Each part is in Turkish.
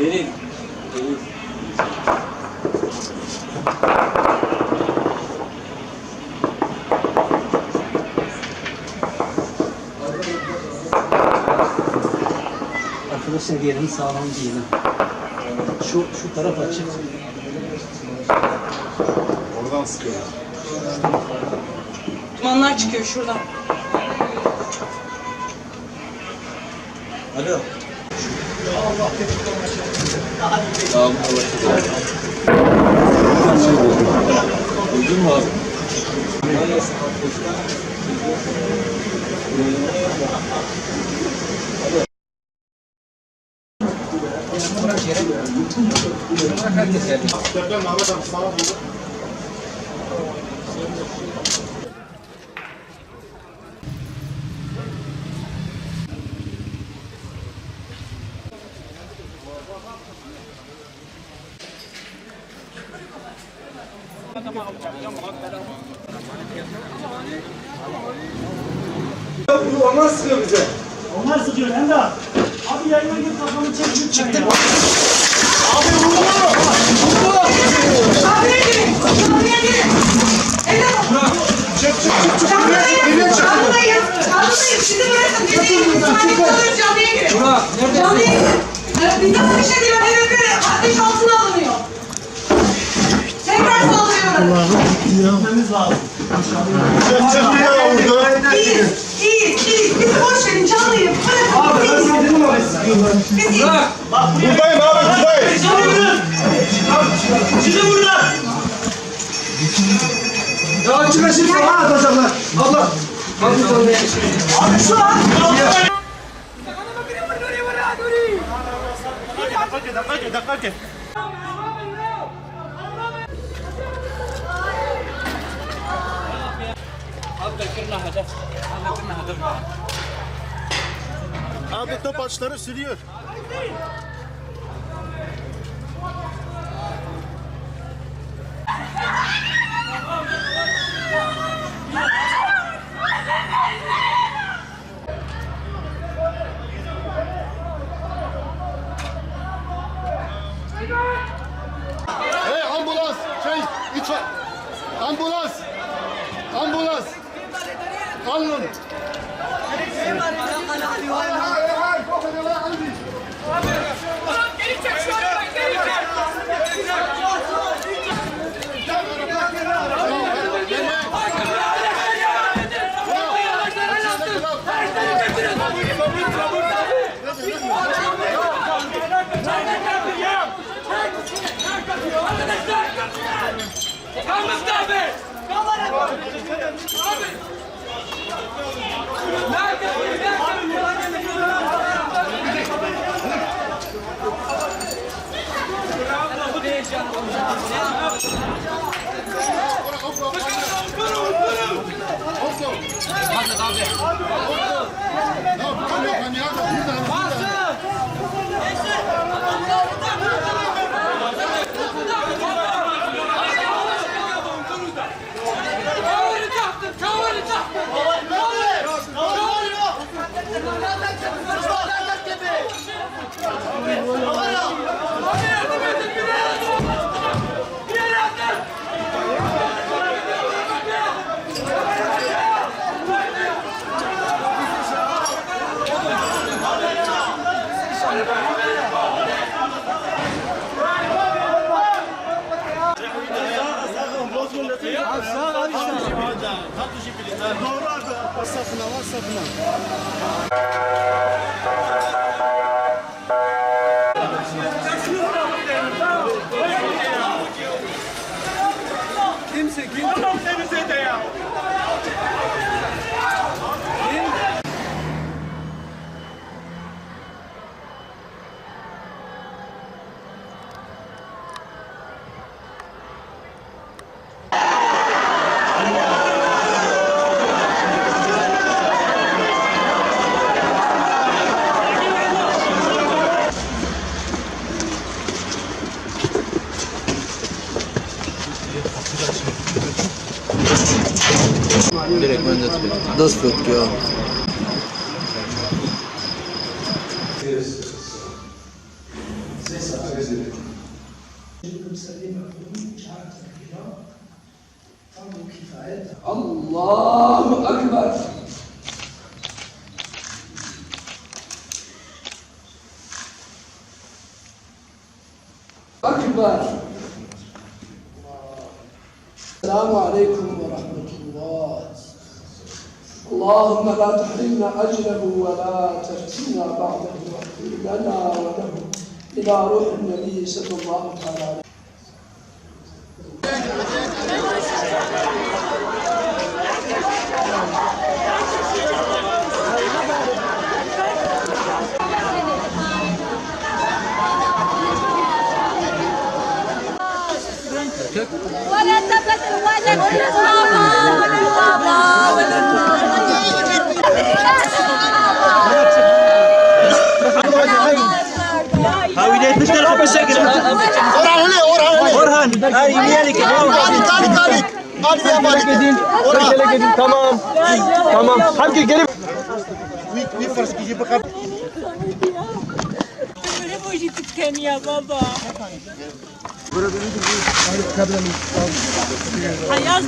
Derin. Arkadaşlar yerini sağlam diyelim. Şu taraf açık. Oradan sıkıyor. Dumanlar çıkıyor şuradan. Alo. Tamam, duydun mu abi? Deprem Ahmet abi sağa buldu. Onlar sıkıyor bize. Onlar sıkıyor Enda. Abi yayına gir kafanı çek. Çıktı. Abi vurdu. Kahveye girin. Kahveye girin. Çık. Nereye çıktı? Canlıyız. Sizi bırakın. Canlıya girin. Canlıya girin. Bizden bir şey diyor. Evet, ateş altına alınıyor. Tekrar saldırıyorlar. Gitmemiz lazım. Çık bir daha vurdu. İyiyiz. Bizi boş verin. Canlıyız. Abi ben sana dedim abi sıkıyorlar. Biz iyiyiz. Buradayım abi buradayım. Sizi buradan. Ya çıkın şimdi sana atacaklar. Allah. Abi şu an. Dakika. Abi top açları sürüyor. Hey ambulans! İtfaiye! Ambulans! Alın! Geri çek şu an. Geri çek. Doğru abi. WhatsApp'ına. Kim? Adam denize de ya. Direktmen das wird ja. Ses Allahu Ekber. Ekber. Selamun Aleyküm ve Rahmetullah. Allahümme la tuhrimna ecrehu ve la teftina ba'dehu ve lana ve lehu ila ruhun nebi sallallahu aleyhi. ولا تبت الولد هاوي تشتغل في السجن Orhan هاي يميالك tamam herkes gelip يا بابا حياة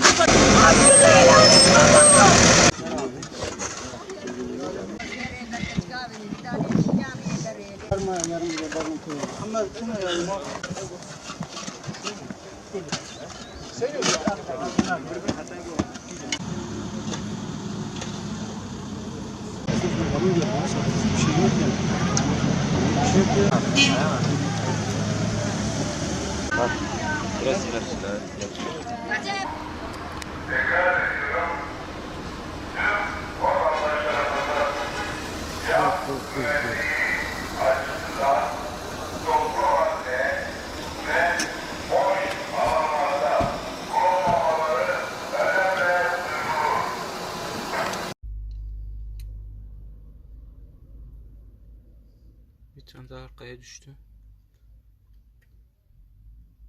Bir tane daha arkaya düştü.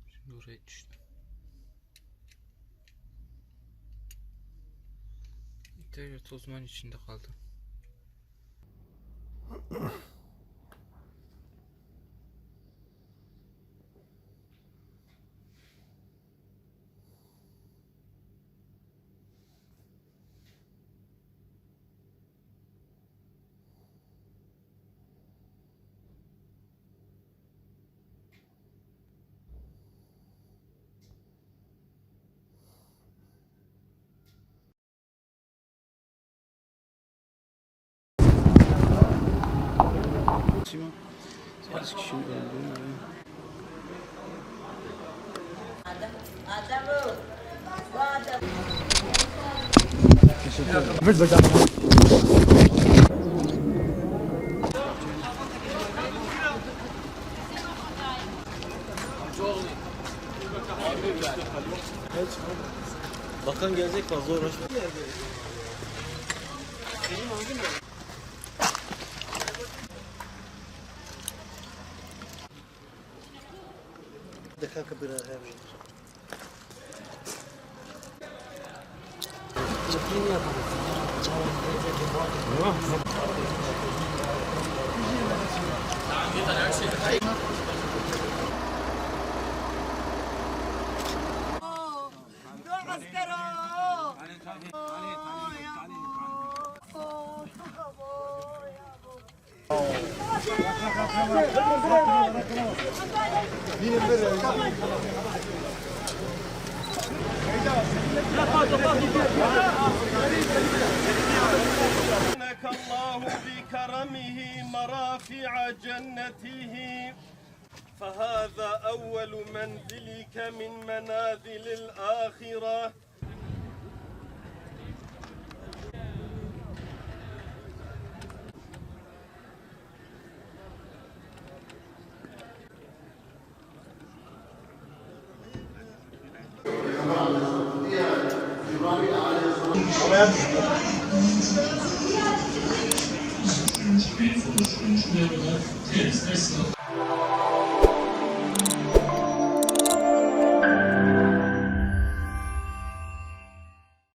Şimdi oraya düştü. Devlet uzman içinde kaldı. Kaç kişi öldü? Bakan gelecek fazla uğraşma. دكاكة بلا هذه الله بكرمه مرافع جنته فهذا أول منزلك من منازل الآخرة Yes,